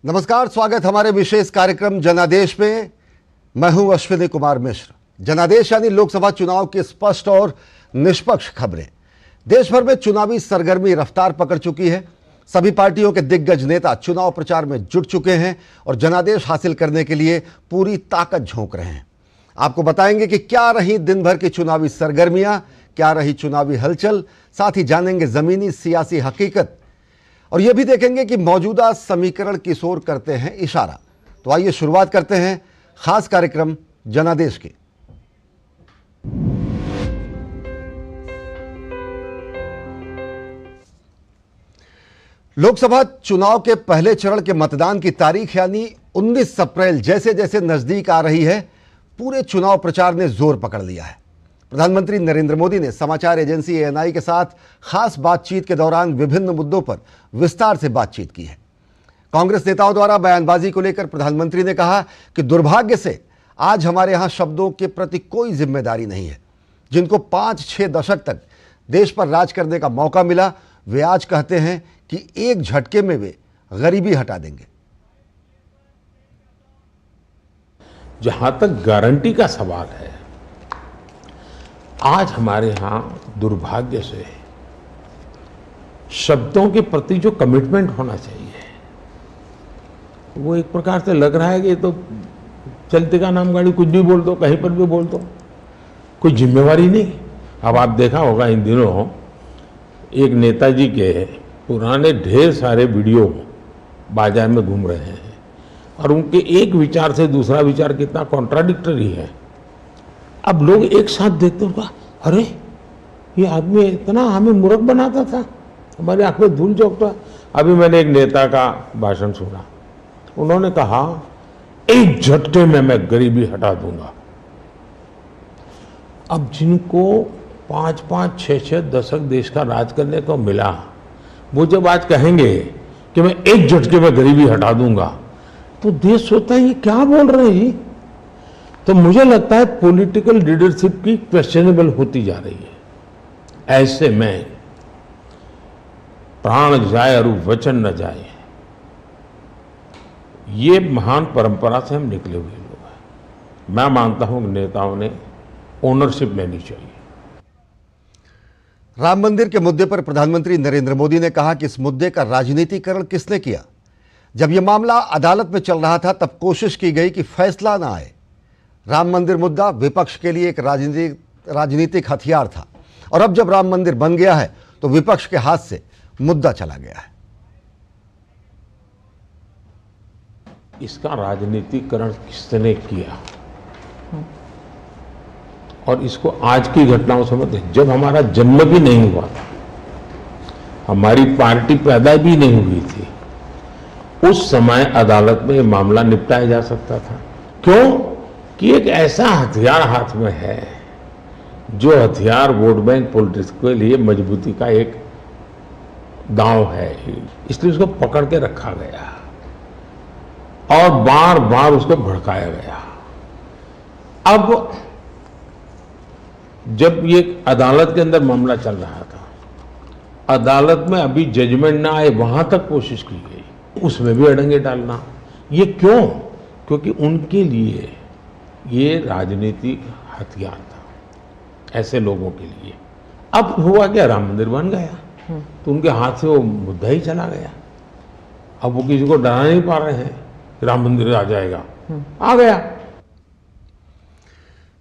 नमस्कार, स्वागत हमारे विशेष कार्यक्रम जनादेश में। मैं हूं अश्विनी कुमार मिश्र। जनादेश यानी लोकसभा चुनाव की स्पष्ट और निष्पक्ष खबरें। देश भर में चुनावी सरगर्मी रफ्तार पकड़ चुकी है। सभी पार्टियों के दिग्गज नेता चुनाव प्रचार में जुट चुके हैं और जनादेश हासिल करने के लिए पूरी ताकत झोंक रहे हैं। आपको बताएंगे कि क्या रही दिन भर की चुनावी सरगर्मियां, क्या रही चुनावी हलचल, साथ ही जानेंगे जमीनी सियासी हकीकत और यह भी देखेंगे कि मौजूदा समीकरण किस ओर करते हैं इशारा। तो आइए शुरुआत करते हैं खास कार्यक्रम जनादेश की। लोकसभा चुनाव के पहले चरण के मतदान की तारीख यानी 19 अप्रैल जैसे जैसे नजदीक आ रही है, पूरे चुनाव प्रचार ने जोर पकड़ लिया है। प्रधानमंत्री नरेंद्र मोदी ने समाचार एजेंसी एएनआई के साथ खास बातचीत के दौरान विभिन्न मुद्दों पर विस्तार से बातचीत की है। कांग्रेस नेताओं द्वारा बयानबाजी को लेकर प्रधानमंत्री ने कहा कि दुर्भाग्य से आज हमारे यहां शब्दों के प्रति कोई जिम्मेदारी नहीं है। जिनको 5-6 दशक तक देश पर राज करने का मौका मिला, वे आज कहते हैं कि एक झटके में वे गरीबी हटा देंगे। जहां तक गारंटी का सवाल है, आज हमारे यहां दुर्भाग्य से शब्दों के प्रति जो कमिटमेंट होना चाहिए, वो एक प्रकार से लग रहा है कि तो चलते का नाम गाड़ी, कुछ भी बोल दो, कहीं पर भी बोल दो, कोई जिम्मेवारी नहीं। अब आप देखा होगा इन दिनों एक नेताजी के पुराने ढेर सारे वीडियो बाजार में घूम रहे हैं और उनके एक विचार से दूसरा विचार कितना कॉन्ट्राडिक्टरी है। अब लोग एक साथ देखते होगा, अरे ये आदमी इतना हमें मूर्ख बनाता था, हमारे आंख में धूल झोंकता। अभी मैंने एक नेता का भाषण सुना, उन्होंने कहा एक झटके में मैं गरीबी हटा दूंगा। अब जिनको 5-5, 6-6 दशक देश का राज करने को मिला, वो जब आज कहेंगे कि मैं एक झटके में गरीबी हटा दूंगा, तो देश सोचता है ये क्या बोल रहे हैं। तो मुझे लगता है पॉलिटिकल लीडरशिप की क्वेश्चनेबल होती जा रही है। ऐसे में प्राण जाए और वचन न जाए, ये महान परंपरा से हम निकले हुए लोग हैं। मैं मानता हूं कि नेताओं ने ओनरशिप लेनी चाहिए। राम मंदिर के मुद्दे पर प्रधानमंत्री नरेंद्र मोदी ने कहा कि इस मुद्दे का राजनीतिकरण किसने किया। जब यह मामला अदालत में चल रहा था तब कोशिश की गई कि फैसला ना आए। राम मंदिर मुद्दा विपक्ष के लिए एक राजनीतिक हथियार था और अब जब राम मंदिर बन गया है तो विपक्ष के हाथ से मुद्दा चला गया है। इसका राजनीतिकरण किसने किया और इसको आज की घटनाओं से मत, जब हमारा जन्म भी नहीं हुआ था, हमारी पार्टी पैदा भी नहीं हुई थी, उस समय अदालत में यह मामला निपटाया जा सकता था। क्यों कि एक ऐसा हथियार हाथ में है जो हथियार वोट बैंक पॉलिटिक्स के लिए मजबूती का एक दांव है, इसलिए उसको पकड़ के रखा गया और बार बार उसको भड़काया गया। अब जब ये अदालत के अंदर मामला चल रहा था, अदालत में अभी जजमेंट ना आए वहां तक कोशिश की गई, उसमें भी अड़ंगे डालना। ये क्यों? क्योंकि उनके लिए ये राजनीतिक हथियार था, ऐसे लोगों के लिए। अब हुआ क्या, राम मंदिर बन गया तो उनके हाथ से वो मुद्दा ही चला गया। अब वो किसी को डरा नहीं पा रहे हैं, राम मंदिर आ जाएगा, आ गया।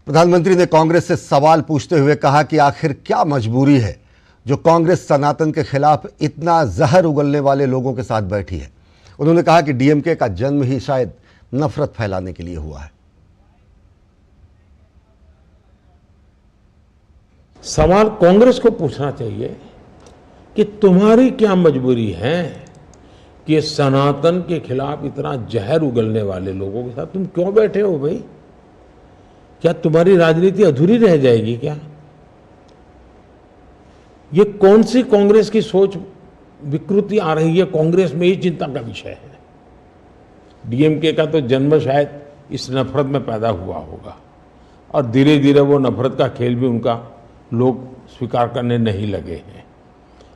प्रधानमंत्री ने कांग्रेस से सवाल पूछते हुए कहा कि आखिर क्या मजबूरी है जो कांग्रेस सनातन के खिलाफ इतना जहर उगलने वाले लोगों के साथ बैठी है। उन्होंने कहा कि डीएमके का जन्म ही शायद नफरत फैलाने के लिए हुआ है। सवाल कांग्रेस को पूछना चाहिए कि तुम्हारी क्या मजबूरी है कि सनातन के खिलाफ इतना जहर उगलने वाले लोगों के साथ तुम क्यों बैठे हो भाई? क्या तुम्हारी राजनीति अधूरी रह जाएगी क्या? ये कौन सी कांग्रेस की सोच विकृति आ रही है कांग्रेस में, ये चिंता का विषय है। डीएमके का तो जन्म शायद इस नफरत में पैदा हुआ होगा और धीरे धीरे वो नफरत का खेल भी उनका लोग स्वीकार करने नहीं लगे हैं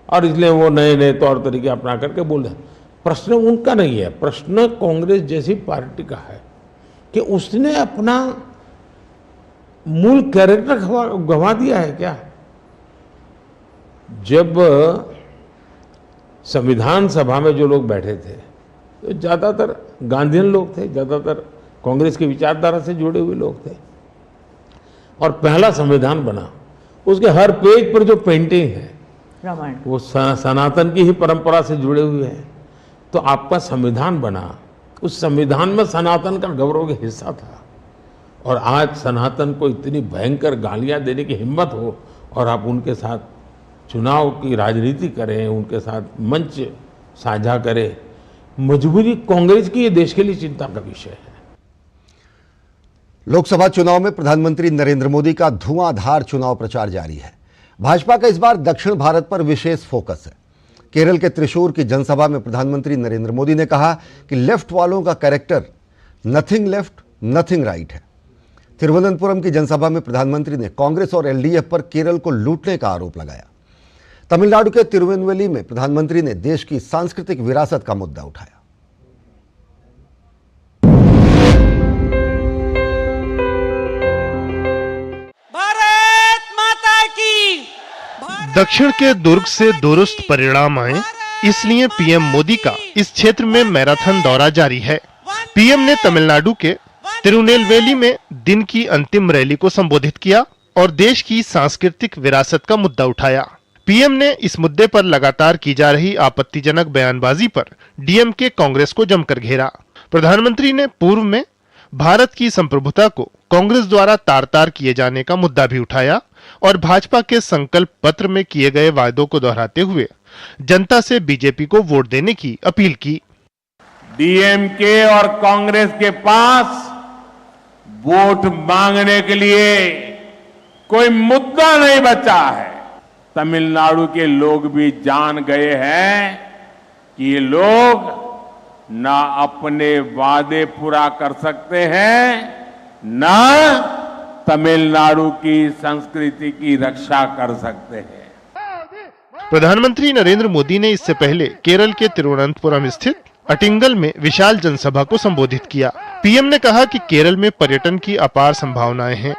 और इसलिए वो नए नए तौर तरीके अपना करके बोल रहे। प्रश्न उनका नहीं है, प्रश्न कांग्रेस जैसी पार्टी का है कि उसने अपना मूल कैरेक्टर गंवा दिया है क्या। जब संविधान सभा में जो लोग बैठे थे तो ज्यादातर गांधीयन लोग थे, ज्यादातर कांग्रेस की विचारधारा से जुड़े हुए लोग थे, और पहला संविधान बना, उसके हर पेज पर जो पेंटिंग है रामायण, वो सनातन की ही परंपरा से जुड़े हुए हैं। तो आपका संविधान बना, उस संविधान में सनातन का गौरव का हिस्सा था, और आज सनातन को इतनी भयंकर गालियां देने की हिम्मत हो और आप उनके साथ चुनाव की राजनीति करें, उनके साथ मंच साझा करें, मजबूरी कांग्रेस की, ये देश के लिए चिंता का विषय है। लोकसभा चुनाव में प्रधानमंत्री नरेंद्र मोदी का धुआंधार चुनाव प्रचार जारी है। भाजपा का इस बार दक्षिण भारत पर विशेष फोकस है। केरल के त्रिशूर की जनसभा में प्रधानमंत्री नरेंद्र मोदी ने कहा कि लेफ्ट वालों का character nothing left nothing right है। तिरुवनंतपुरम की जनसभा में प्रधानमंत्री ने कांग्रेस और एलडीएफ पर केरल को लूटने का आरोप लगाया। तमिलनाडु के तिरुनेलवेली में प्रधानमंत्री ने देश की सांस्कृतिक विरासत का मुद्दा उठाया। भारत माता की। दक्षिण के दुर्ग से दुरुस्त परिणाम आए, इसलिए पीएम मोदी का इस क्षेत्र में मैराथन दौरा जारी है। पीएम ने तमिलनाडु के तिरुनेलवेली में दिन की अंतिम रैली को संबोधित किया और देश की सांस्कृतिक विरासत का मुद्दा उठाया। पीएम ने इस मुद्दे पर लगातार की जा रही आपत्तिजनक बयानबाजी पर डीएमके कांग्रेस को जमकर घेरा। प्रधानमंत्री ने पूर्व में भारत की संप्रभुता को कांग्रेस द्वारा तार-तार किए जाने का मुद्दा भी उठाया और भाजपा के संकल्प पत्र में किए गए वायदों को दोहराते हुए जनता से बीजेपी को वोट देने की अपील की। डीएमके और कांग्रेस के पास वोट मांगने के लिए कोई मुद्दा नहीं बचा है। तमिलनाडु के लोग भी जान गए हैं कि ये लोग ना अपने वादे पूरा कर सकते हैं, ना तमिलनाडु की संस्कृति की रक्षा कर सकते हैं। प्रधानमंत्री नरेंद्र मोदी ने इससे पहले केरल के तिरुवनंतपुरम स्थित अटिंगल में विशाल जनसभा को संबोधित किया। पीएम ने कहा कि केरल में पर्यटन की अपार संभावनाएं हैं।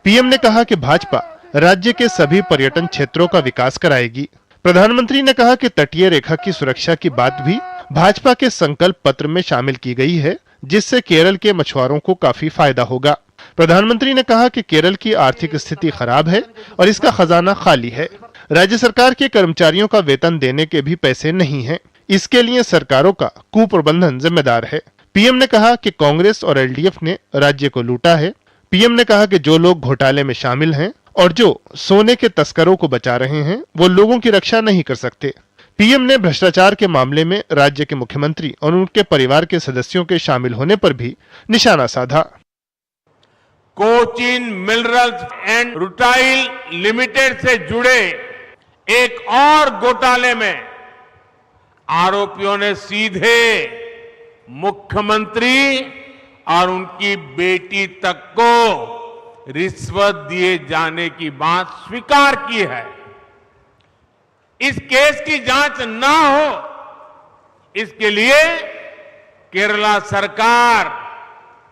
पीएम ने कहा कि भाजपा राज्य के सभी पर्यटन क्षेत्रों का विकास कराएगी। प्रधानमंत्री ने कहा कि तटीय रेखा की सुरक्षा की बात भी भाजपा के संकल्प पत्र में शामिल की गई है, जिससे केरल के मछुआरों को काफी फायदा होगा। प्रधानमंत्री ने कहा कि केरल की आर्थिक स्थिति खराब है और इसका खजाना खाली है। राज्य सरकार के कर्मचारियों का वेतन देने के भी पैसे नहीं हैं। इसके लिए सरकारों का कुप्रबंधन जिम्मेदार है। पीएम ने कहा कि कांग्रेस और एलडीएफ ने राज्य को लूटा है। पीएम ने कहा कि जो लोग घोटाले में शामिल हैं और जो सोने के तस्करों को बचा रहे हैं, वो लोगों की रक्षा नहीं कर सकते। पीएम ने भ्रष्टाचार के मामले में राज्य के मुख्यमंत्री और उनके परिवार के सदस्यों के शामिल होने पर भी निशाना साधा। Cochin minerals and rutile limited से जुड़े एक और घोटाले में आरोपियों ने सीधे मुख्यमंत्री और उनकी बेटी तक को रिश्वत दिए जाने की बात स्वीकार की है। इस केस की जांच ना हो, इसके लिए केरला सरकार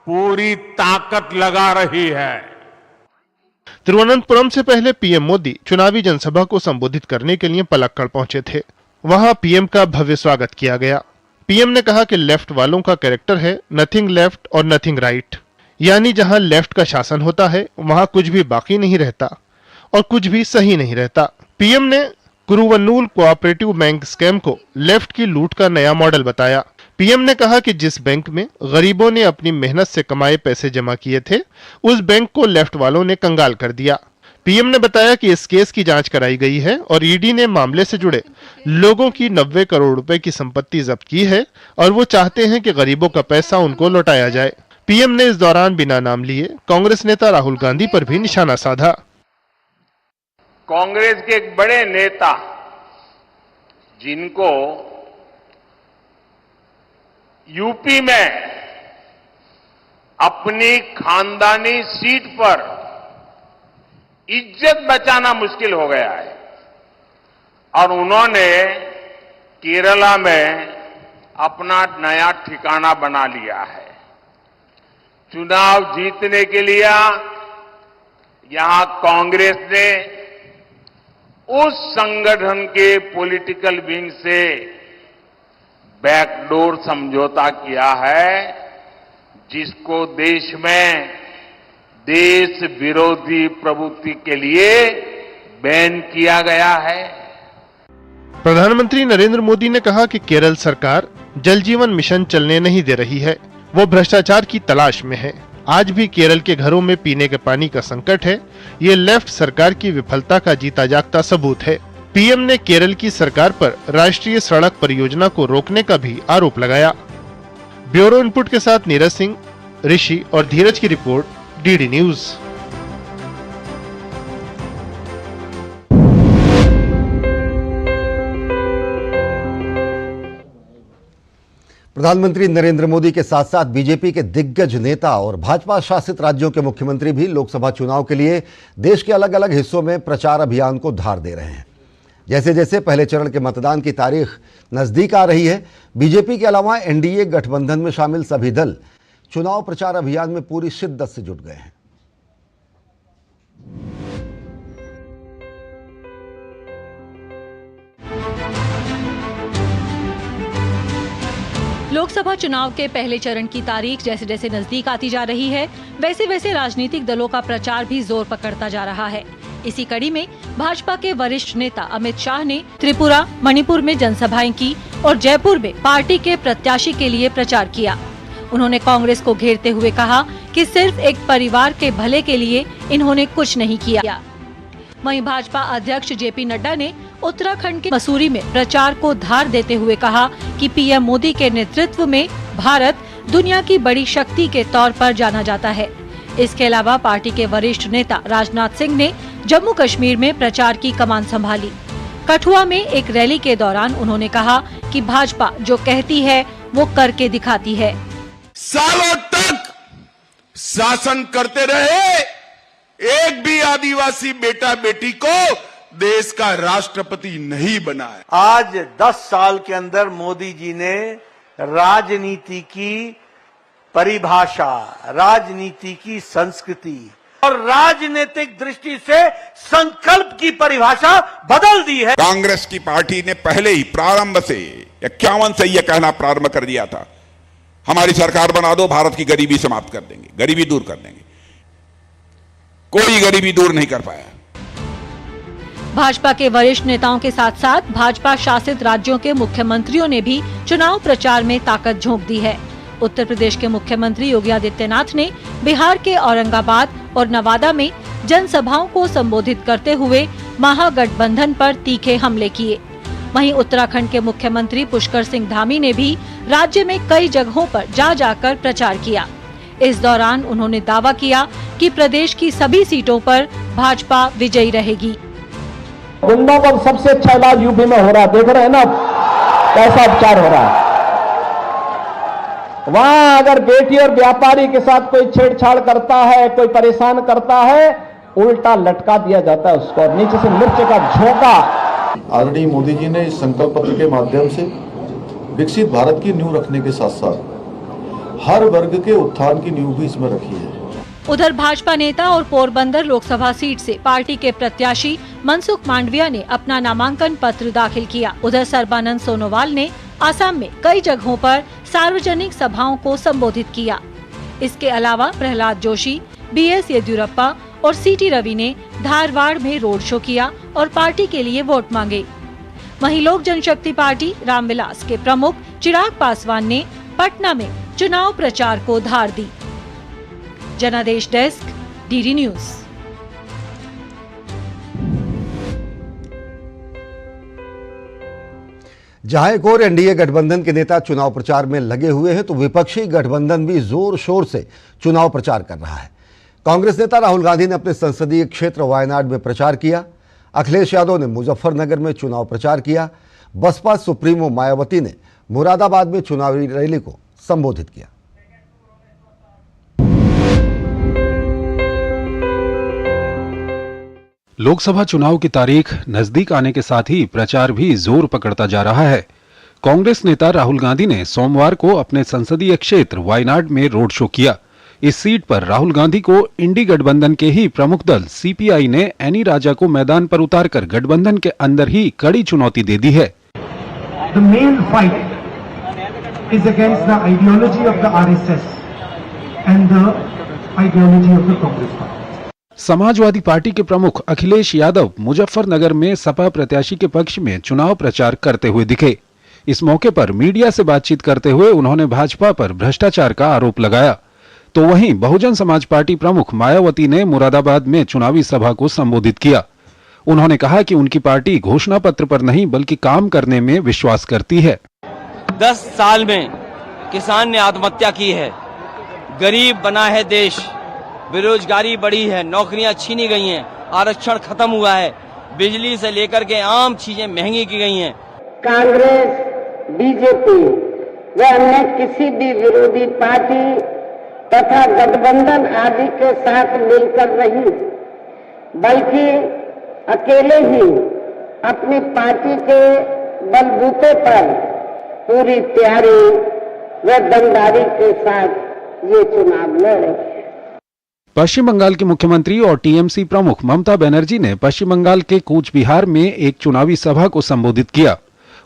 पूरी ताकत लगा रही है। तिरुवनंतपुरम से पहले पीएम मोदी चुनावी जनसभा को संबोधित करने के लिए पलक्कड़ पहुंचे थे। वहां पीएम का भव्य स्वागत किया गया। पीएम ने कहा कि लेफ्ट वालों का कैरेक्टर है नथिंग लेफ्ट और नथिंग राइट, यानी जहां लेफ्ट का शासन होता है वहां कुछ भी बाकी नहीं रहता और कुछ भी सही नहीं रहता। पीएम ने कुरुवन्नूल कोऑपरेटिव बैंक स्कैम को लेफ्ट की लूट का नया मॉडल बताया। पीएम ने कहा कि जिस बैंक में गरीबों ने अपनी मेहनत से कमाए पैसे जमा किए थे, उस बैंक को लेफ्ट वालों ने कंगाल कर दिया। पीएम ने बताया कि इस केस की जांच कराई गई है और ईडी ने मामले से जुड़े लोगों की 90 करोड़ रुपए की संपत्ति जब्त की है और वो चाहते हैं कि गरीबों का पैसा उनको लौटाया जाए। पीएम ने इस दौरान बिना नाम लिए कांग्रेस नेता राहुल गांधी पर भी निशाना साधा। कांग्रेस के एक बड़े नेता जिनको यूपी में अपनी खानदानी सीट पर इज्जत बचाना मुश्किल हो गया है और उन्होंने केरला में अपना नया ठिकाना बना लिया है। चुनाव जीतने के लिए यहां कांग्रेस ने उस संगठन के पॉलिटिकल विंग से बैकडोर समझौता किया है जिसको देश में देश विरोधी प्रवृत्ति के लिए बैन किया गया है। प्रधानमंत्री नरेंद्र मोदी ने कहा कि केरल सरकार जल जीवन मिशन चलने नहीं दे रही है, वो भ्रष्टाचार की तलाश में है। आज भी केरल के घरों में पीने के पानी का संकट है। ये लेफ्ट सरकार की विफलता का जीता जागता सबूत है। पीएम ने केरल की सरकार पर राष्ट्रीय सड़क परियोजना को रोकने का भी आरोप लगाया। ब्यूरो इनपुट के साथ नीरज सिंह, ऋषि और धीरज की रिपोर्ट, डीडी न्यूज। प्रधानमंत्री नरेंद्र मोदी के साथ साथ बीजेपी के दिग्गज नेता और भाजपा शासित राज्यों के मुख्यमंत्री भी लोकसभा चुनाव के लिए देश के अलग अलग हिस्सों में प्रचार अभियान को धार दे रहे हैं। जैसे जैसे पहले चरण के मतदान की तारीख नजदीक आ रही है, बीजेपी के अलावा एनडीए गठबंधन में शामिल सभी दल चुनाव प्रचार अभियान में पूरी शिद्दत से जुट गए हैं। लोकसभा चुनाव के पहले चरण की तारीख जैसे जैसे नजदीक आती जा रही है, वैसे वैसे राजनीतिक दलों का प्रचार भी जोर पकड़ता जा रहा है। इसी कड़ी में भाजपा के वरिष्ठ नेता अमित शाह ने त्रिपुरा, मणिपुर में जनसभाएं की और जयपुर में पार्टी के प्रत्याशी के लिए प्रचार किया। उन्होंने कांग्रेस को घेरते हुए कहा कि सिर्फ एक परिवार के भले के लिए इन्होंने कुछ नहीं किया। वहीं भाजपा अध्यक्ष जेपी नड्डा ने उत्तराखंड के मसूरी में प्रचार को धार देते हुए कहा कि पीएम मोदी के नेतृत्व में भारत दुनिया की बड़ी शक्ति के तौर पर जाना जाता है। इसके अलावा पार्टी के वरिष्ठ नेता राजनाथ सिंह ने जम्मू कश्मीर में प्रचार की कमान संभाली। कठुआ में एक रैली के दौरान उन्होंने कहा कि भाजपा जो कहती है वो करके दिखाती है। सालों तक शासन करते रहे, एक भी आदिवासी बेटा बेटी को देश का राष्ट्रपति नहीं बनाया। आज 10 साल के अंदर मोदी जी ने राजनीति की परिभाषा, राजनीति की संस्कृति और राजनीतिक दृष्टि से संकल्प की परिभाषा बदल दी है। कांग्रेस की पार्टी ने पहले ही प्रारंभ से 51 से यह कहना प्रारंभ कर दिया था, हमारी सरकार बना दो, भारत की गरीबी समाप्त कर देंगे, गरीबी दूर कर देंगे। कोई गरीबी दूर नहीं कर पाया। भाजपा के वरिष्ठ नेताओं के साथ साथ भाजपा शासित राज्यों के मुख्यमंत्रियों ने भी चुनाव प्रचार में ताकत झोंक दी है। उत्तर प्रदेश के मुख्यमंत्री योगी आदित्यनाथ ने बिहार के औरंगाबाद और नवादा में जनसभाओं को संबोधित करते हुए महागठबंधन पर तीखे हमले किए। वहीं उत्तराखंड के मुख्यमंत्री पुष्कर सिंह धामी ने भी राज्य में कई जगहों पर जा जाकर प्रचार किया। इस दौरान उन्होंने दावा किया कि प्रदेश की सभी सीटों पर भाजपा विजयी रहेगी। गुंडों का सबसे अच्छा इलाज यूपी में हो रहा है, देख रहे हैं ना कैसा उपचार हो रहा है। वहां अगर बेटी और व्यापारी के साथ कोई छेड़छाड़ करता है, कोई परेशान करता है, उल्टा लटका दिया जाता है उसको, नीचे से मिर्च का झोंका। आदरणीय मोदी जी ने इस संकल्प पत्र के माध्यम से विकसित भारत की नींव रखने के साथ साथ हर वर्ग के उत्थान की नींव भी इसमें रखी है। उधर भाजपा नेता और पोरबंदर लोकसभा सीट से पार्टी के प्रत्याशी मनसुख मांडविया ने अपना नामांकन पत्र दाखिल किया। उधर सर्बानंद सोनोवाल ने आसाम में कई जगहों पर सार्वजनिक सभाओं को संबोधित किया। इसके अलावा प्रहलाद जोशी, बीएस येदियुरप्पा और सीटी रवि ने धारवाड़ में रोड शो किया और पार्टी के लिए वोट मांगे। वहीं लोक जनशक्ति पार्टी रामविलास के प्रमुख चिराग पासवान ने पटना में चुनाव प्रचार को धार दी। जनादेश डेस्क, डीडी न्यूज। जहां एक और एनडीए गठबंधन के नेता चुनाव प्रचार में लगे हुए हैं, तो विपक्षी गठबंधन भी जोर शोर से चुनाव प्रचार कर रहा है। कांग्रेस नेता राहुल गांधी ने अपने संसदीय क्षेत्र वायनाड में प्रचार किया। अखिलेश यादव ने मुजफ्फरनगर में चुनाव प्रचार किया। बसपा सुप्रीमो मायावती ने मुरादाबाद में चुनावी रैली को संबोधित किया। लोकसभा चुनाव की तारीख नजदीक आने के साथ ही प्रचार भी जोर पकड़ता जा रहा है। कांग्रेस नेता राहुल गांधी ने सोमवार को अपने संसदीय क्षेत्र वायनाड में रोड शो किया। इस सीट पर राहुल गांधी को इंडी गठबंधन के ही प्रमुख दल सीपीआई ने एनी राजा को मैदान पर उतारकर गठबंधन के अंदर ही कड़ी चुनौती दे दी है। The main fight is against the ideology of the RSS and the ideology of the Congress Party. Samajwadi party के प्रमुख अखिलेश यादव मुजफ्फरनगर में सपा प्रत्याशी के पक्ष में चुनाव प्रचार करते हुए दिखे। इस मौके पर मीडिया से बातचीत करते हुए उन्होंने भाजपा पर भ्रष्टाचार का आरोप लगाया। तो वहीं बहुजन समाज पार्टी प्रमुख मायावती ने मुरादाबाद में चुनावी सभा को संबोधित किया। उन्होंने कहा कि उनकी पार्टी घोषणा पत्र पर नहीं बल्कि काम करने में विश्वास करती है। 10 साल में किसान ने आत्महत्या की है, गरीब बना है देश, बेरोजगारी बढ़ी है, नौकरियां छीनी गई हैं, आरक्षण खत्म हुआ है, बिजली से लेकर के आम चीजें महंगी की गई हैं। कांग्रेस, बीजेपी व अन्य किसी भी विरोधी पार्टी तथा गठबंधन आदि के साथ मिलकर नहीं, बल्कि अकेले ही अपनी पार्टी के बलबूते पर पूरी तैयारी व दमदारी के साथ ये चुनाव लड़े। पश्चिम बंगाल की मुख्यमंत्री और टीएमसी प्रमुख ममता बनर्जी ने पश्चिम बंगाल के कूच बिहार में एक चुनावी सभा को संबोधित किया।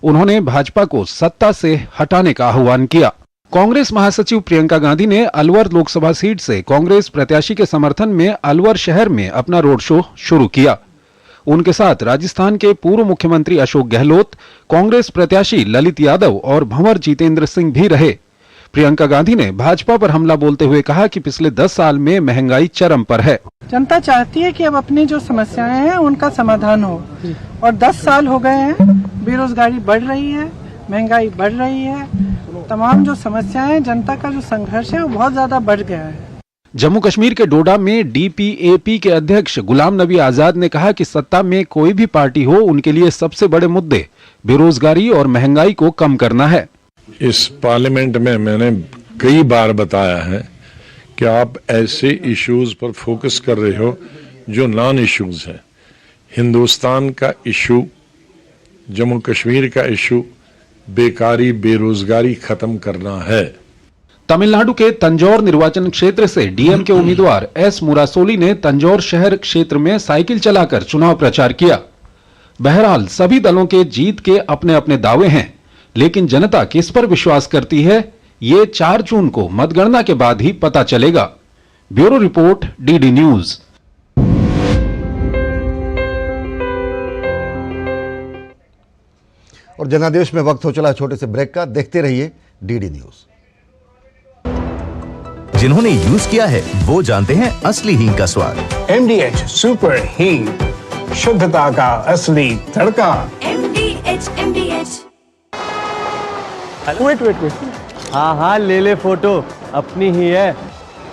उन्होंने भाजपा को सत्ता से हटाने का आह्वान किया। कांग्रेस महासचिव प्रियंका गांधी ने अलवर लोकसभा सीट से कांग्रेस प्रत्याशी के समर्थन में अलवर शहर में अपना रोड शो शुरू किया। उनके साथ राजस्थान के पूर्व मुख्यमंत्री अशोक गहलोत, कांग्रेस प्रत्याशी ललित यादव और भंवर जितेंद्र सिंह भी रहे। प्रियंका गांधी ने भाजपा पर हमला बोलते हुए कहा कि पिछले 10 साल में महंगाई चरम पर है। जनता चाहती है कि अब अपनी जो समस्याएं हैं उनका समाधान हो, और 10 साल हो गए हैं, बेरोजगारी बढ़ रही है, महंगाई बढ़ रही है, तमाम जो समस्याएं, जनता का जो संघर्ष है वो बहुत ज्यादा बढ़ गया है। जम्मू कश्मीर के डोडा में डीपीएपी के अध्यक्ष गुलाम नबी आजाद ने कहा कि सत्ता में कोई भी पार्टी हो, उनके लिए सबसे बड़े मुद्दे बेरोजगारी और महंगाई को कम करना है। इस पार्लियामेंट में मैंने कई बार बताया है कि आप ऐसे इश्यूज पर फोकस कर रहे हो जो नॉन इश्यूज हैं। हिंदुस्तान का इशू, जम्मू कश्मीर का इशू बेकारी, बेरोजगारी खत्म करना है। तमिलनाडु के तंजौर निर्वाचन क्षेत्र से डीएम के उम्मीदवार एस मुरासोली ने तंजौर शहर क्षेत्र में साइकिल चलाकर चुनाव प्रचार किया। बहरहाल सभी दलों के जीत के अपने अपने दावे हैं, लेकिन जनता किस पर विश्वास करती है, ये 4 जून को मतगणना के बाद ही पता चलेगा। Bureau report, DD news. और जनादेश में वक्त हो चला छोटे से ब्रेक का। देखते रहिए डीडी न्यूज। जिन्होंने यूज किया है वो जानते हैं असली हींग का स्वाद। MDH सुपर हींग, शुद्धता का असली तड़का। MDH। वेट। हाँ, ले फोटो, अपनी ही है,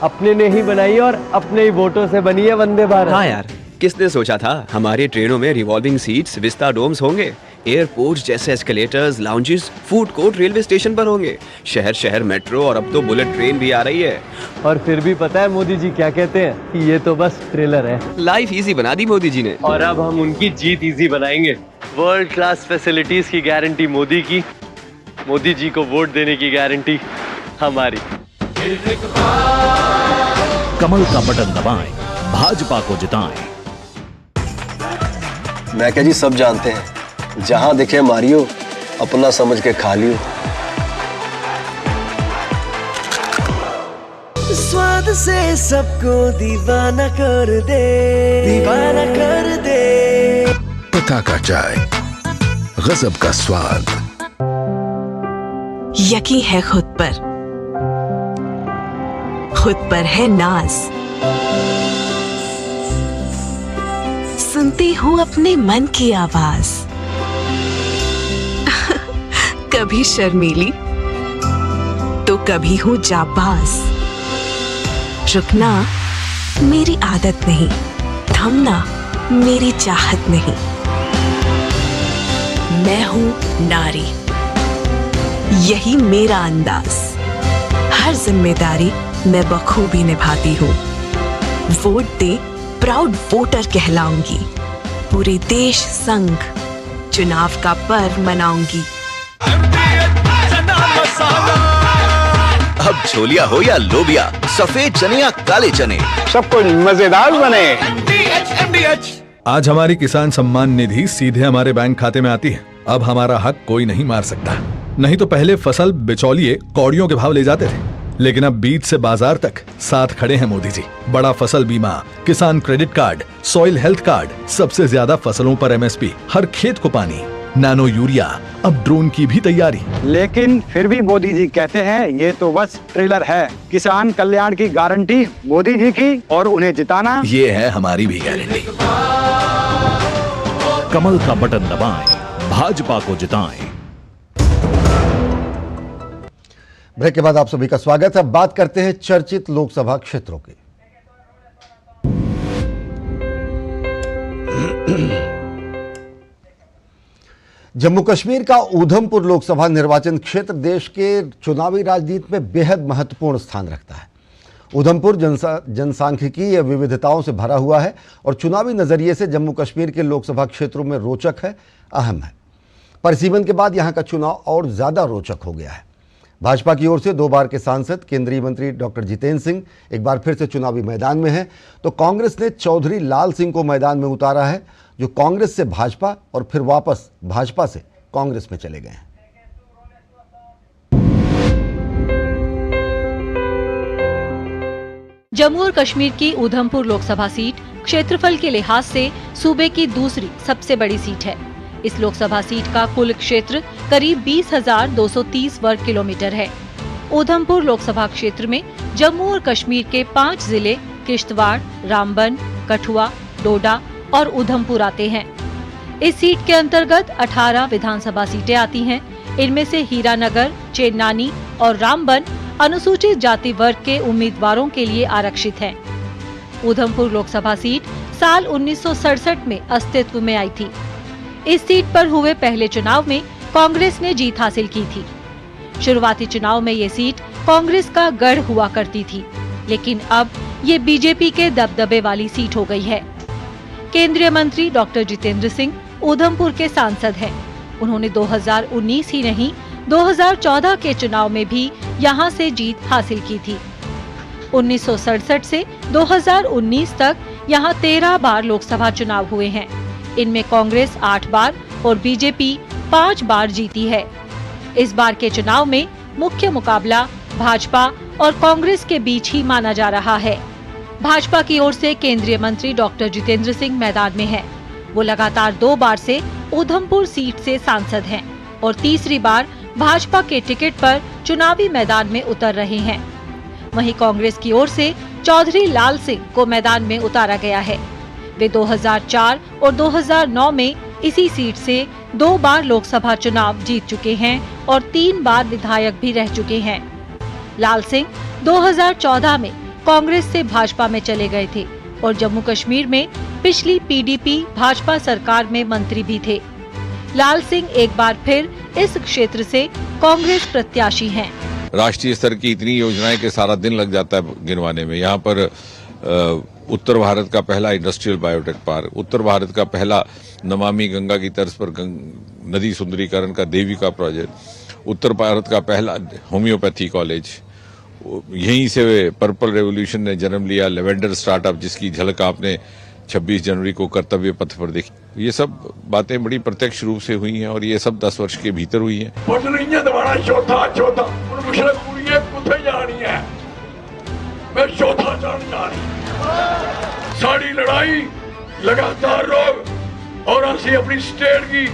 अपने ने ही बनाई और अपने ही वोटों से बनी है वंदे भारत। हाँ यार, किसने सोचा था हमारी ट्रेनों में रिवॉल्विंग सीट्स, विस्टा डोम्स होंगे, एयरपोर्ट जैसे escalators, lounges, food court railway station पर होंगे, शहर शहर मेट्रो और अब तो बुलेट ट्रेन भी आ रही है। और फिर भी पता है मोदी जी क्या कहते हैं कि ये तो बस ट्रेलर है। लाइफ इजी बना दी मोदी जी ने, और अब हम उनकी जीत इजी बनाएंगे। वर्ल्ड क्लास फैसिलिटीज की गारंटी मोदी की, मोदी जी को वोट देने की गारंटी हमारी। कमल का बटन दबाएं, भाजपा को जिताएं। मैं क्या जी, सब जानते हैं, जहां दिखे मारियो, अपना समझ के खा लियो। स्वाद से सबको दीवाना कर दे, दीवाना कर दे। पता का चाय, गजब का स्वाद। यकीन है खुद पर है नाज। सुनती हूँ अपने मन की आवाज। कभी शर्मीली तो कभी हूँ जाबाज। रुकना मेरी आदत नहीं, थमना मेरी चाहत नहीं। मैं हूँ नारी, यही मेरा अंदाज। हर जिम्मेदारी मैं बखूबी निभाती हूँ। वोट दे, प्राउड वोटर कहलाऊंगी। पूरे देश संग चुनाव का पर्व मनाऊंगी। अब छोलिया हो या लोबिया, सफेद चने या काले चने, सब कुछ मजेदार बने। आज हमारी किसान सम्मान निधि सीधे हमारे बैंक खाते में आती है। अब हमारा हक कोई नहीं मार सकता। नहीं तो पहले फसल बिचौलिए कौड़ियों के भाव ले जाते थे, लेकिन अब बीज से बाजार तक साथ खड़े हैं मोदी जी। बड़ा फसल बीमा, किसान credit card, soil health card, सबसे ज्यादा फसलों पर MSP, हर खेत को पानी, नैनो यूरिया, अब ड्रोन की भी तैयारी। लेकिन फिर भी मोदी जी कहते हैं ये तो बस ट्रेलर है। किसान कल्याण की गारंटी मोदी जी की, और उन्हें जिताना ये है हमारी भी गारंटी। कमल का बटन दबाएं, भाजपा को जिताएं। ब्रेक के बाद आप सभी का स्वागत है। अब बात करते हैं चर्चित लोकसभा क्षेत्रों की। जम्मू कश्मीर का ऊधमपुर लोकसभा निर्वाचन क्षेत्र देश के चुनावी राजनीति में बेहद महत्वपूर्ण स्थान रखता है। ऊधमपुर जनसांख्यिकी या विविधताओं से भरा हुआ है और चुनावी नजरिए से जम्मू कश्मीर के लोकसभा क्षेत्रों में रोचक है, अहम है। परिसीमन के बाद यहां का चुनाव और ज्यादा रोचक हो गया है। भाजपा की ओर से 2 बार के सांसद केंद्रीय मंत्री डॉक्टर जितेंद्र सिंह एक बार फिर से चुनावी मैदान में हैं, तो कांग्रेस ने चौधरी लाल सिंह को मैदान में उतारा है, जो कांग्रेस से भाजपा और फिर वापस भाजपा से कांग्रेस में चले गए हैं। जम्मू और कश्मीर की ऊधमपुर लोकसभा सीट क्षेत्रफल के लिहाज से सूबे की दूसरी सबसे बड़ी सीट है। इस लोकसभा सीट का कुल क्षेत्र करीब 20,230 वर्ग किलोमीटर है। ऊधमपुर लोकसभा क्षेत्र में जम्मू और कश्मीर के 5 जिले किश्तवाड़, रामबन, कठुआ, डोडा और ऊधमपुर आते हैं। इस सीट के अंतर्गत 18 विधानसभा सीटें आती हैं। इनमें से हीरानगर, चेन्नानी और रामबन अनुसूचित जाति वर्ग के उम्मीदवारों के लिए आरक्षित है। ऊधमपुर लोकसभा सीट साल 1967 में अस्तित्व में आई थी। इस सीट पर हुए पहले चुनाव में कांग्रेस ने जीत हासिल की थी। शुरुआती चुनाव में ये सीट कांग्रेस का गढ़ हुआ करती थी, लेकिन अब ये बीजेपी के दबदबे वाली सीट हो गई है। केंद्रीय मंत्री डॉक्टर जितेंद्र सिंह ऊधमपुर के सांसद हैं। उन्होंने 2019 ही नहीं 2014 के चुनाव में भी यहां से जीत हासिल की थी। 1967 से 2019 तक यहां 13 बार लोकसभा चुनाव हुए हैं। इनमें कांग्रेस 8 बार और बीजेपी 5 बार जीती है। इस बार के चुनाव में मुख्य मुकाबला भाजपा और कांग्रेस के बीच ही माना जा रहा है। भाजपा की ओर से केंद्रीय मंत्री डॉक्टर जितेंद्र सिंह मैदान में हैं। वो लगातार 2 बार से ऊधमपुर सीट से सांसद हैं और तीसरी बार भाजपा के टिकट पर चुनावी मैदान में उतर रहे हैं। वहीं कांग्रेस की ओर से चौधरी लाल सिंह को मैदान में उतारा गया है। वे 2004 और 2009 में इसी सीट से 2 बार लोकसभा चुनाव जीत चुके हैं और 3 बार विधायक भी रह चुके हैं। लाल सिंह 2014 में कांग्रेस से भाजपा में चले गए थे और जम्मू कश्मीर में पिछली PDP भाजपा सरकार में मंत्री भी थे। लाल सिंह एक बार फिर इस क्षेत्र से कांग्रेस प्रत्याशी हैं। राष्ट्रीय स्तर की इतनी योजनाएं के सारा दिन लग जाता है गिनवाने में। यहाँ पर उत्तर भारत का पहला इंडस्ट्रियल बायोटेक पार्क, उत्तर भारत का पहला नमामि गंगा की तर्ज पर नदी सुंदरीकरण का देविका प्रोजेक्ट, उत्तर भारत का पहला होम्योपैथी कॉलेज, यहीं से पर्पल रेवोल्यूशन ने जन्म लिया लेवेंडर स्टार्टअप, जिसकी झलक आपने 26 जनवरी को कर्तव्य पथ पर देखी। ये सब बातें बड़ी प्रत्यक्ष रूप से हुई हैं और ये सब 10 वर्ष के भीतर हुई हैं। साड़ी लड़ाई लगातार रोग और अपनी स्टेट की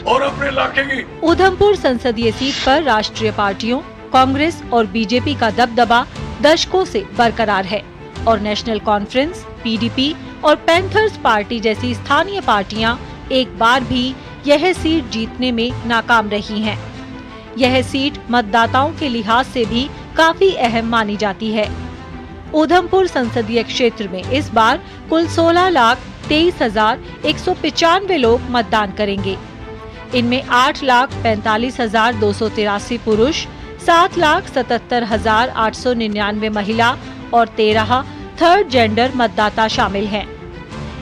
और अपने इलाके की। ऊधमपुर संसदीय सीट पर राष्ट्रीय पार्टियों कांग्रेस और बीजेपी का दबदबा दशकों से बरकरार है और नेशनल कॉन्फ्रेंस, PDP और पैंथर्स पार्टी जैसी स्थानीय पार्टियां एक बार भी यह सीट जीतने में नाकाम रही हैं। यह सीट मतदाताओं के लिहाज से भी काफी अहम मानी जाती है। ऊधमपुर संसदीय क्षेत्र में इस बार कुल 16,23,195 लोग मतदान करेंगे। इनमें 8,45,283 पुरुष, 7,77,899 महिला और 13 थर्ड जेंडर मतदाता शामिल हैं।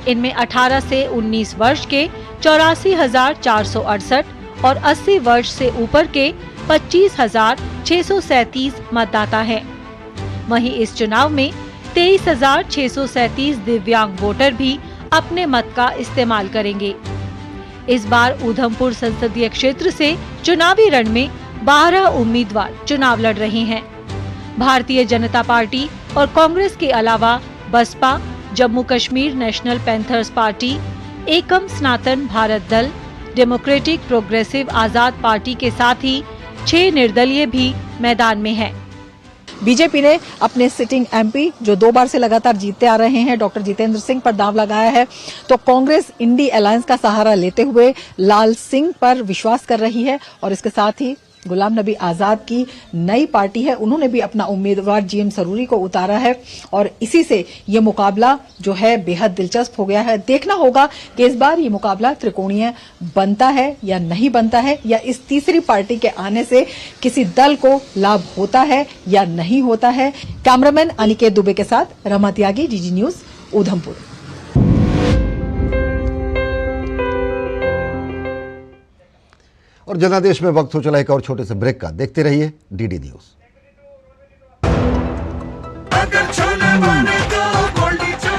इनमें 18 से 19 वर्ष के 84,468 और 80 वर्ष से ऊपर के 25,637 मतदाता हैं। वहीं इस चुनाव में 23,637 दिव्यांग वोटर भी अपने मत का इस्तेमाल करेंगे। इस बार ऊधमपुर संसदीय क्षेत्र से चुनावी रण में 12 उम्मीदवार चुनाव लड़ रहे हैं। भारतीय जनता पार्टी और कांग्रेस के अलावा Baspa, Jammu Kashmir National Panthers Party, Ekam Sanatan Bharat दल, डेमोक्रेटिक प्रोग्रेसिव आजाद पार्टी के साथ ही 6 निर्दलीय भी मैदान में हैं। बीजेपी ने अपने सिटिंग एमपी जो 2 बार से लगातार जीतते आ रहे हैं डॉक्टर जितेंद्र सिंह पर दांव लगाया है, तो कांग्रेस इंडी अलायंस का सहारा लेते हुए लाल सिंह पर विश्वास कर रही है और इसके साथ ही गुलाम नबी आजाद की नई पार्टी है, उन्होंने भी अपना उम्मीदवार जीएम सरूरी को उतारा है और इसी से ये मुकाबला जो है बेहद दिलचस्प हो गया है। देखना होगा कि इस बार ये मुकाबला त्रिकोणीय बनता है या नहीं बनता है, या इस तीसरी पार्टी के आने से किसी दल को लाभ होता है या नहीं होता है। कैमरामैन अनिकेत दुबे के साथ रमा त्यागी, डीडी न्यूज, ऊधमपुर। और जनादेश में वक्त हो चला एक और छोटे से ब्रेक का। देखते रहिए डीडी न्यूज।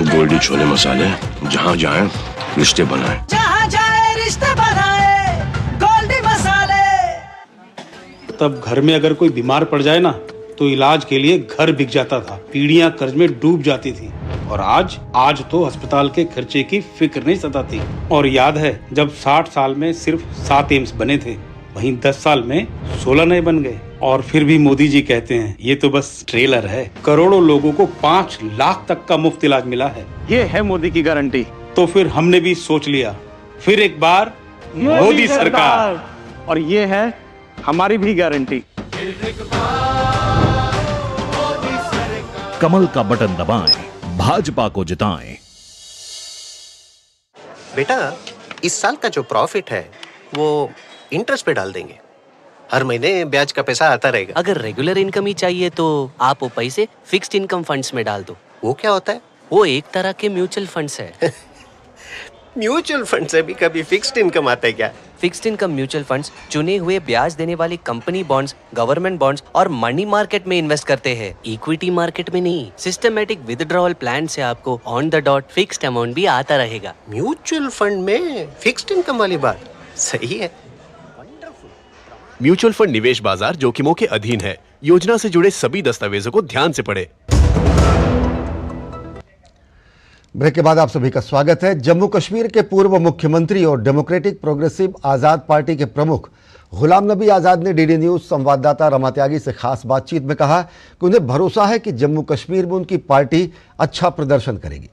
गोल्डी छोले मसाले, जहाँ जाए रिश्ते बनाए, जहाँ जाए रिश्ते बनाए, गोल्डी मसाले। तब घर में अगर कोई बीमार पड़ जाए ना तो इलाज के लिए घर बिक जाता था, पीढ़ियां कर्ज में डूब जाती थी। और आज तो अस्पताल के खर्चे की फिक्र नहीं सताती। और याद है जब 60 साल में सिर्फ 7 एम्स बने थे, वहीं 10 साल में 16 नए बन गए। और फिर भी मोदी जी कहते हैं ये तो बस ट्रेलर है। करोड़ों लोगों को 5 लाख तक का मुफ्त इलाज मिला है। ये है मोदी की गारंटी। तो फिर हमने भी सोच लिया, फिर एक बार मोदी सरकार। और ये है हमारी भी गारंटी। कमल का बटन दबाएं, भाजपा को जिताएं। बेटा, इस साल का जो प्रॉफिट है वो इंटरेस्ट पे डाल देंगे। हर महीने ब्याज का पैसा आता रहेगा। अगर रेगुलर इनकम ही चाहिए तो आप वो पैसे फिक्स्ड इनकम फंड्स में डाल दो। वो क्या होता है? वो एक तरह के म्यूचुअल फंड्स है। म्यूचुअल फंड से भी कभी फिक्स्ड इनकम आता है क्या? फिक्स्ड इनकम म्यूचुअल फंड्स चुने हुए ब्याज देने वाली कंपनी बॉन्ड्स, गवर्नमेंट बॉन्ड्स और मनी मार्केट में इन्वेस्ट करते हैं, इक्विटी मार्केट में नहीं। सिस्टमैटिक विथड्रॉल प्लान से आपको on the dot fixed amount भी आता रहेगा। म्यूचुअल फंड में फिक्स्ड इनकम वाली बात सही है। म्यूचुअल फंड निवेश बाजार जोखिमों के अधीन है। योजना से जुड़े सभी दस्तावेजों को ध्यान से पढ़ें। ब्रेक के बाद आप सभी का स्वागत है। जम्मू कश्मीर के पूर्व मुख्यमंत्री और डेमोक्रेटिक प्रोग्रेसिव आजाद पार्टी के प्रमुख गुलाम नबी आजाद ने डीडी न्यूज संवाददाता रमा त्यागी से खास बातचीत में कहा कि उन्हें भरोसा है कि जम्मू कश्मीर में उनकी पार्टी अच्छा प्रदर्शन करेगी।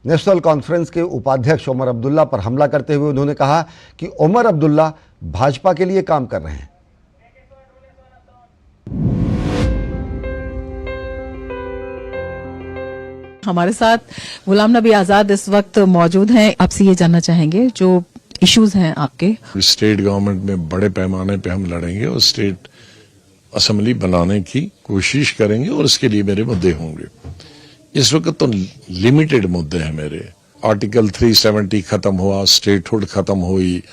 नेशनल कॉन्फ्रेंस के उपाध्यक्ष उमर अब्दुल्ला पर हमला करते हुए उन्होंने कहा कि उमर अब्दुल्ला भाजपा के लिए काम कर रहे हैं। हमारे साथ गुलाम नबी आजाद इस वक्त मौजूद हैं। आपसे ये जानना चाहेंगे जो इश्यूज हैं आपके। स्टेट गवर्नमेंट में बड़े पैमाने पे हम लड़ेंगे और स्टेट असेंबली बनाने की कोशिश करेंगे और इसके लिए मेरे मुद्दे होंगे। इस वक्त तो लिमिटेड मुद्दे हैं मेरे। आर्टिकल 370 खत्म हुआ, स्टेटहुड खत्म हुई,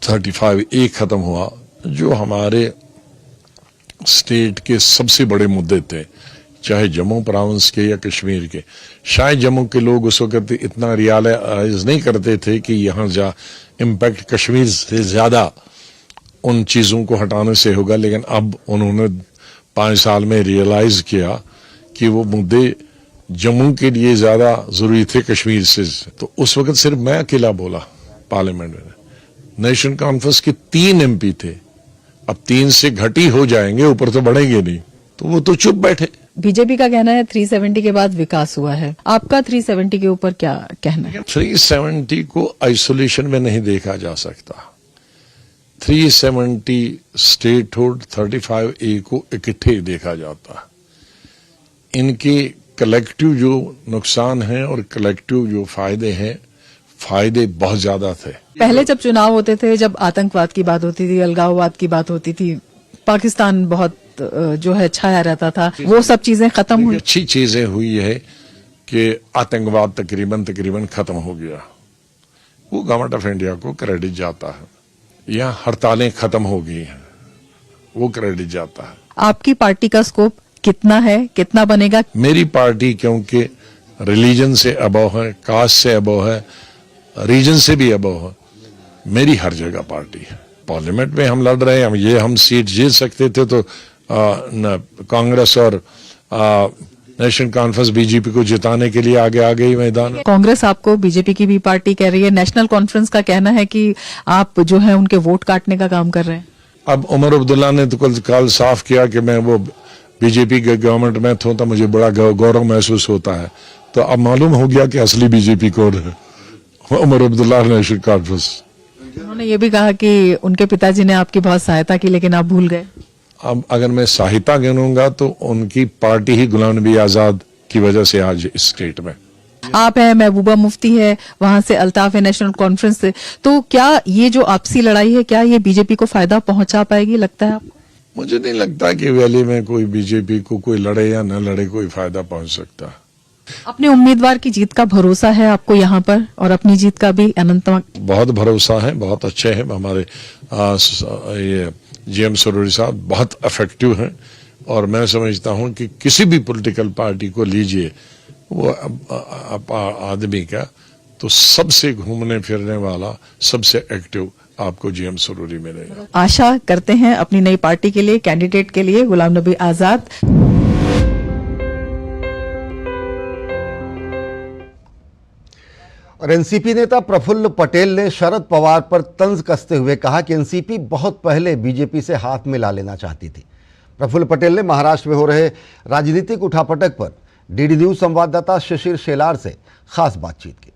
35A खत्म हुआ। जो हमारे स्टेट के सबसे बड़े मुद्दे थे, चाहे जम्मू प्रोविंस के या कश्मीर के, शायद जम्मू के लोग उस वक्त इतना रियलाइज नहीं करते थे कि यहाँ जा इम्पैक्ट कश्मीर से ज्यादा उन चीजों को हटाने से होगा, लेकिन अब उन्होंने 5 साल में रियलाइज किया कि वो मुद्दे जम्मू के लिए ज्यादा जरूरी थे कश्मीर से। तो उस वक्त सिर्फ मैं अकेला बोला पार्लियामेंट में। नेशनल कॉन्फ्रेंस के 3 MP थे, अब 3 से घटी हो जाएंगे, ऊपर तो बढ़ेंगे नहीं, तो वो तो चुप बैठे। बीजेपी का कहना है 370 के बाद विकास हुआ है, आपका 370 के ऊपर क्या कहना है? 370 को आइसोलेशन में नहीं देखा जा सकता। 370 स्टेटहुड 35A को इकट्ठे देखा जाता। इनके कलेक्टिव जो नुकसान हैं और कलेक्टिव जो फायदे हैं, फायदे बहुत ज्यादा थे। पहले जब चुनाव होते थे, जब आतंकवाद की बात होती थी, अलगाववाद की बात होती थी, पाकिस्तान बहुत जो है छाया रहता था, वो सब चीजें खत्म हुई। अच्छी चीजें हुई है कि आतंकवाद तकरीबन खत्म हो गया। वो गवर्नमेंट ऑफ इंडिया को क्रेडिट जाता है। यहाँ हड़तालें खत्म हो गई हैं, वो क्रेडिट जाता है। आपकी पार्टी का स्कोप कितना है, कितना बनेगा? मेरी पार्टी क्योंकि रिलीजन से अबव है, कास्ट से अबव है, रीजन से भी अबव है, मेरी हर जगह पार्टी है। पार्लियामेंट में हम लड़ रहे हैं, हम सीट जीत सकते थे तो कांग्रेस और नेशनल कॉन्फ्रेंस बीजेपी को जिताने के लिए आगे आ गई मैदान। कांग्रेस आपको बीजेपी की भी पार्टी कह रही है, नेशनल कॉन्फ्रेंस का कहना है कि आप जो है उनके वोट काटने का काम कर रहे हैं। अब उमर अब्दुल्ला ने तो कल साफ किया कि मैं वो बीजेपी के गवर्नमेंट में था तो मुझे बड़ा गौरव महसूस होता है। तो अब मालूम हो गया कि असली बीजेपी कौन है, उमर अब्दुल्ला नेशनल कॉन्फ्रेंस। उन्होंने ये भी कहा कि उनके पिताजी ने आपकी बहुत सहायता की लेकिन आप भूल गए। अब अगर मैं सहायता गिनूंगा तो उनकी पार्टी ही गुलाम नबी आजाद की वजह से आज इस स्टेट में। आप है, महबूबा मुफ्ती है, वहां से अल्ताफ है नेशनल कॉन्फ्रेंस से, तो क्या ये जो आपसी लड़ाई है क्या ये बीजेपी को फायदा पहुंचा पाएगी, लगता है आपको? मुझे नहीं लगता कि वैली में कोई बीजेपी को कोई लड़े या न लड़े कोई फायदा पहुंच सकता। अपने उम्मीदवार की जीत का भरोसा है आपको यहाँ पर, और अपनी जीत का भी अनंत? बहुत भरोसा है, बहुत अच्छे हैं हमारे ये जीएम सरूरी साहब, बहुत इफेक्टिव हैं। और मैं समझता हूं कि किसी भी पॉलिटिकल पार्टी को लीजिए वो आदमी का, तो सबसे घूमने फिरने वाला, सबसे एक्टिव आपको जीएम सरूरी मिलेगा। आशा करते हैं अपनी नई पार्टी के लिए, कैंडिडेट के लिए, गुलाम नबी आजाद। और एनसीपी नेता प्रफुल्ल पटेल ने शरद पवार पर तंज कसते हुए कहा कि एनसीपी बहुत पहले बीजेपी से हाथ मिला लेना चाहती थी। प्रफुल्ल पटेल ने महाराष्ट्र में हो रहे राजनीतिक उठापटक पर डीडी न्यूज संवाददाता शिशिर शेलार से खास बातचीत की।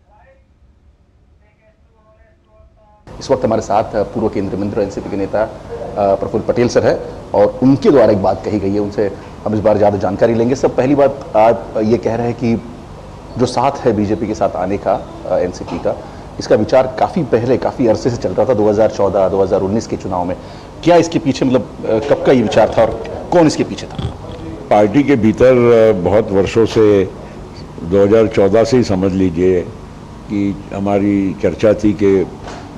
इस वक्त हमारे साथ पूर्व केंद्रीय मंत्री एनसीपी के नेता प्रफुल्ल पटेल सर है और उनके द्वारा एक बात कही गई है, उनसे हम इस बार ज्यादा जानकारी लेंगे। सब पहली बात, आप ये कह रहे हैं कि जो साथ है बीजेपी के साथ आने का एनसीपी का, इसका विचार काफी पहले, काफी अरसे से चल रहा था, 2014-2019 के चुनाव में। क्या इसके पीछे, मतलब कब का ये विचार था और कौन इसके पीछे था? पार्टी के भीतर बहुत वर्षों से, 2014 से ही समझ लीजिए कि हमारी चर्चा थी कि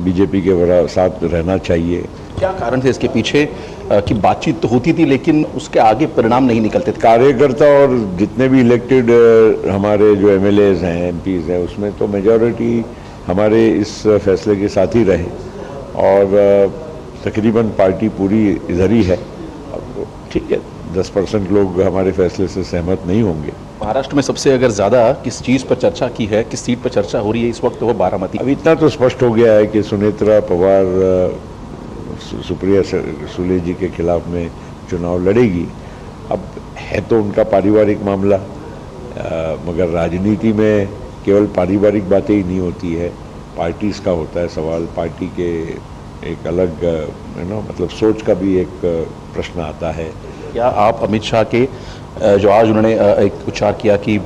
बीजेपी के साथ रहना चाहिए। क्या कारण थे इसके पीछे कि बातचीत तो होती थी लेकिन उसके आगे परिणाम नहीं निकलते थे? कार्यकर्ता और जितने भी इलेक्टेड हमारे जो एमएलएज हैं, एमपीज हैं, उसमें तो मेजॉरिटी हमारे इस फैसले के साथ ही रहे और तकरीबन पार्टी पूरी इधर ही है। ठीक है, 10% लोग हमारे फैसले से सहमत नहीं होंगे। महाराष्ट्र में सबसे अगर ज्यादा किस चीज पर चर्चा की है, किस सीट पर चर्चा हो रही है इस वक्त, तो वो बारामती। अब इतना तो स्पष्ट हो गया है कि सुनेत्रा पवार सुप्रिया सुले जी के खिलाफ में चुनाव लड़ेगी। अब है तो उनका पारिवारिक मामला, मगर राजनीति में केवल पारिवारिक बातें ही नहीं होती है, पार्टीज का होता है सवाल। पार्टी के एक अलग मतलब सोच का भी एक प्रश्न आता है। क्या आप अमित शाह के जो आज उन्होंने एक उच्चार किया कि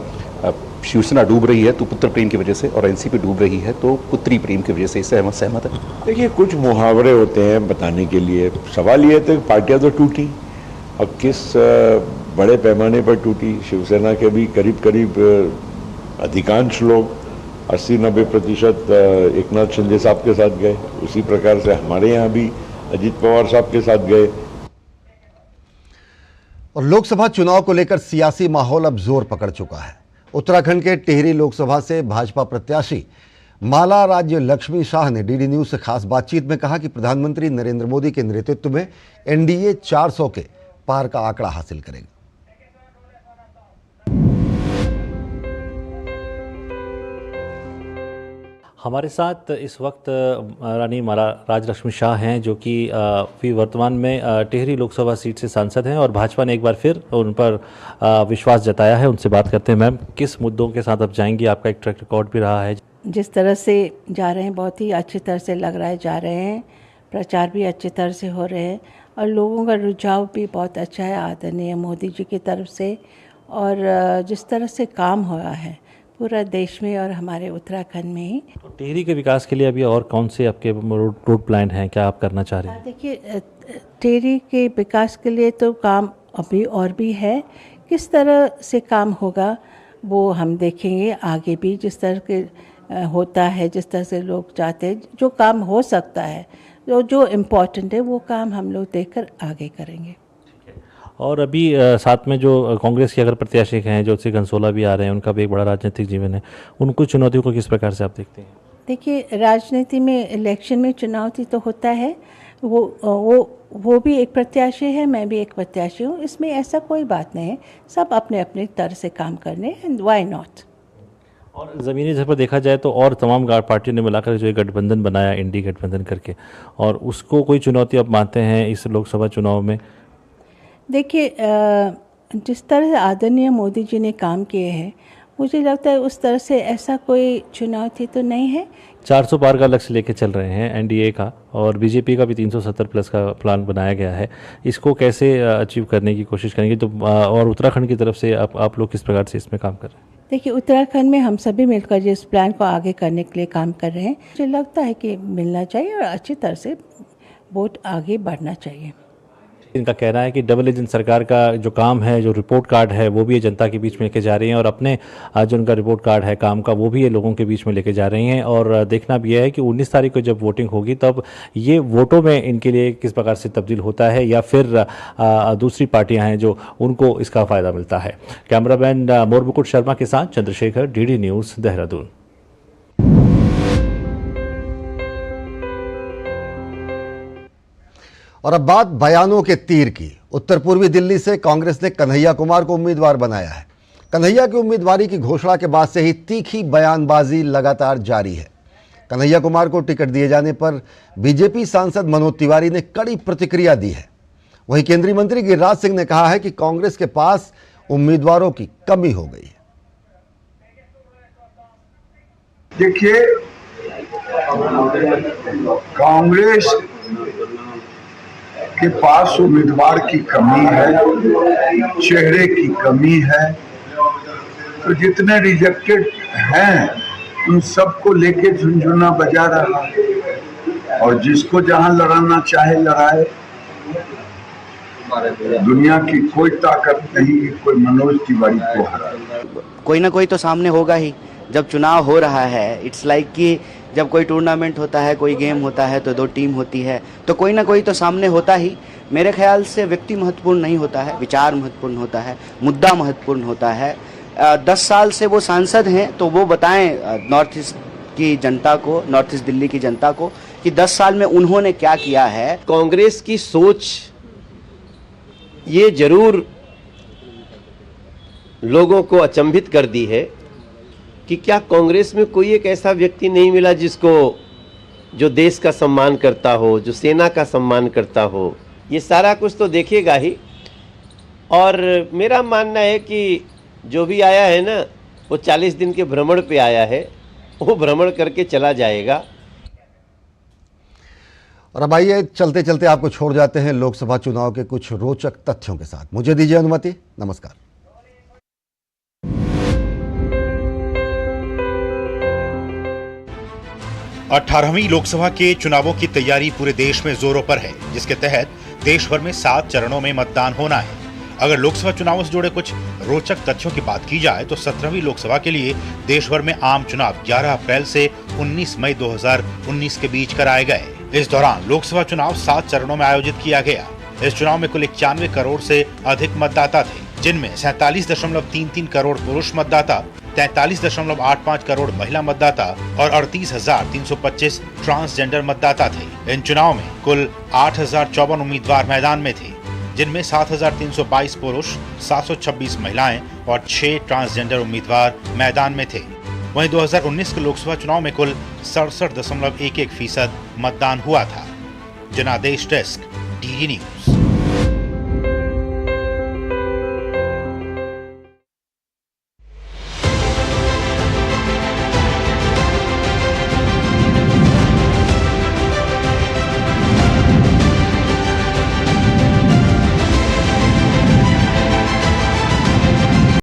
शिवसेना डूब रही है तो पुत्र प्रेम की वजह से और एनसीपी डूब रही है तो पुत्री प्रेम की वजह से, इससे सहमत है? देखिए, कुछ मुहावरे होते हैं बताने के लिए। सवाल ये है पार्टियां तो टूटी, अब किस बड़े पैमाने पर टूटी। शिवसेना के भी करीब करीब अधिकांश लोग 80-90% एकनाथ शिंदे साहब के साथ गए। उसी प्रकार से हमारे यहाँ भी अजित पवार साहब के साथ गए। और लोकसभा चुनाव को लेकर सियासी माहौल अब जोर पकड़ चुका है। उत्तराखंड के टिहरी लोकसभा से भाजपा प्रत्याशी माला राज्य लक्ष्मी शाह ने डीडी न्यूज से खास बातचीत में कहा कि प्रधानमंत्री नरेंद्र मोदी के नेतृत्व में एनडीए 400 के पार का आंकड़ा हासिल करेगा। हमारे साथ इस वक्त रानी माला राजलक्ष्मी शाह हैं, जो कि वर्तमान में टिहरी लोकसभा सीट से सांसद हैं और भाजपा ने एक बार फिर उन पर विश्वास जताया है। उनसे बात करते हैं। मैम, किस मुद्दों के साथ अब जाएंगी? आपका एक ट्रैक रिकॉर्ड भी रहा है। जिस तरह से जा रहे हैं, बहुत ही अच्छी तरह से लग रहा है जा रहे हैं, प्रचार भी अच्छी तरह से हो रहे हैं और लोगों का रुझाव भी बहुत अच्छा है आदरणीय मोदी जी की तरफ से। और जिस तरह से काम हुआ है पूरा देश में और हमारे उत्तराखंड में ही। तो टिहरी के विकास के लिए अभी और कौन से आपके रोड प्लान हैं, क्या आप करना चाह रहे हैं? देखिए, टिहरी के विकास के लिए तो काम अभी और भी है, किस तरह से काम होगा वो हम देखेंगे आगे भी। जिस तरह के होता है, जिस तरह से लोग चाहते हैं, जो काम हो सकता है तो जो इम्पोर्टेंट है वो काम हम लोग देखकर आगे करेंगे। और अभी साथ में जो कांग्रेस के अगर प्रत्याशी हैं, ज्योतिष कंसोला भी आ रहे हैं, उनका भी एक बड़ा राजनीतिक जीवन है, उनको चुनौतियों को किस प्रकार से आप देखते हैं? देखिए, राजनीति में इलेक्शन में चुनौती तो होता है, वो भी एक प्रत्याशी है, मैं भी एक प्रत्याशी हूँ, इसमें ऐसा कोई बात नहीं है, सब अपने अपने तरह से काम करने, एंड व्हाई नॉट। और ज़मीनी स्तर पर देखा जाए तो और तमाम पार्टियों ने मिलाकर जो एक गठबंधन बनाया, इंडी गठबंधन करके, और उसको कोई चुनौती आप मानते हैं इस लोकसभा चुनाव में? देखिए, जिस तरह से आदरणीय मोदी जी ने काम किए हैं, मुझे लगता है उस तरह से ऐसा कोई चुनौती तो नहीं है। 400 पार का लक्ष्य लेके चल रहे हैं एनडीए का, और बीजेपी का भी 370 प्लस का प्लान बनाया गया है। इसको कैसे अचीव करने की कोशिश करेंगे? तो और उत्तराखंड की तरफ से आप लोग किस प्रकार से इसमें काम कर रहे हैं? देखिए, उत्तराखंड में हम सभी मिलकर जिस प्लान को आगे करने के लिए काम कर रहे हैं, मुझे लगता है कि मिलना चाहिए और अच्छी तरह से वोट आगे बढ़ना चाहिए। इनका कहना है कि डबल इंजन सरकार का जो काम है, जो रिपोर्ट कार्ड है, वो भी ये जनता के बीच में लेके जा रही हैं, और अपने जो उनका रिपोर्ट कार्ड है काम का, वो भी ये लोगों के बीच में लेके जा रही हैं। और देखना भी है कि 19 तारीख को जब वोटिंग होगी तब ये वोटों में इनके लिए किस प्रकार से तब्दील होता है, या फिर दूसरी पार्टियां हैं जो उनको इसका फ़ायदा मिलता है। कैमरामैन मोरमुकुट शर्मा के साथ चंद्रशेखर, डीडी न्यूज़, देहरादून। और अब बात बयानों के तीर की। उत्तर पूर्वी दिल्ली से कांग्रेस ने कन्हैया कुमार को उम्मीदवार बनाया है। कन्हैया की उम्मीदवारी की घोषणा के बाद से ही तीखी बयानबाजी लगातार जारी है। कन्हैया कुमार को टिकट दिए जाने पर बीजेपी सांसद मनोज तिवारी ने कड़ी प्रतिक्रिया दी है। वहीं केंद्रीय मंत्री गिरिराज सिंह ने कहा है कि कांग्रेस के पास उम्मीदवारों की कमी हो गई है। देखिए, कांग्रेस के पास उम्मीदवार की कमी है, चेहरे की कमी है, तो जितने रिजेक्टेड हैं उन सबको लेके झुनझुना बजा रहा है, और जिसको जहां लड़ाना चाहे लड़ाए। दुनिया की कोई ताकत नहीं कि कोई मनोज तिवारी को हराए। कोई ना कोई तो सामने होगा ही। जब चुनाव हो रहा है, इट्स लाइक कि जब कोई टूर्नामेंट होता है, कोई गेम होता है, तो 2 टीम होती है, तो कोई ना कोई तो सामने होता ही। मेरे ख्याल से व्यक्ति महत्वपूर्ण नहीं होता है, विचार महत्वपूर्ण होता है, मुद्दा महत्वपूर्ण होता है। 10 साल से वो सांसद हैं, तो वो बताएं नॉर्थ ईस्ट की जनता को, नॉर्थ ईस्ट दिल्ली की जनता को, कि 10 साल में उन्होंने क्या किया है। कांग्रेस की सोच ये जरूर लोगों को अचंभित कर दी है कि क्या कांग्रेस में कोई एक ऐसा व्यक्ति नहीं मिला जिसको, जो देश का सम्मान करता हो, जो सेना का सम्मान करता हो। ये सारा कुछ तो देखेगा ही, और मेरा मानना है कि जो भी आया है ना, वो 40 दिन के भ्रमण पे आया है, वो भ्रमण करके चला जाएगा। और अब आइए चलते चलते आपको छोड़ जाते हैं लोकसभा चुनाव के कुछ रोचक तथ्यों के साथ। मुझे दीजिए अनुमति। नमस्कार। अठारहवीं लोकसभा के चुनावों की तैयारी पूरे देश में जोरों पर है, जिसके तहत देश भर में 7 चरणों में मतदान होना है। अगर लोकसभा चुनावों से जुड़े कुछ रोचक तथ्यों की बात की जाए तो 17वीं लोकसभा के लिए देश भर में आम चुनाव 11 अप्रैल से 19 मई 2019 के बीच कराए गए। इस दौरान लोकसभा चुनाव 7 चरणों में आयोजित किया गया। इस चुनाव में कुल 91 करोड़ से अधिक मतदाता थे, जिनमें 47.33 करोड़ पुरुष मतदाता, 43.85 करोड़ महिला मतदाता और 38,325 ट्रांसजेंडर मतदाता थे। इन चुनाव में कुल 8,054 उम्मीदवार मैदान में थे, जिनमें 7,322 पुरुष, 726 महिलाएं और 6 ट्रांसजेंडर उम्मीदवार मैदान में थे। वहीं 2019 के लोकसभा चुनाव में कुल 67.11% मतदान हुआ था। जनादेश डेस्क, डीडी न्यूज।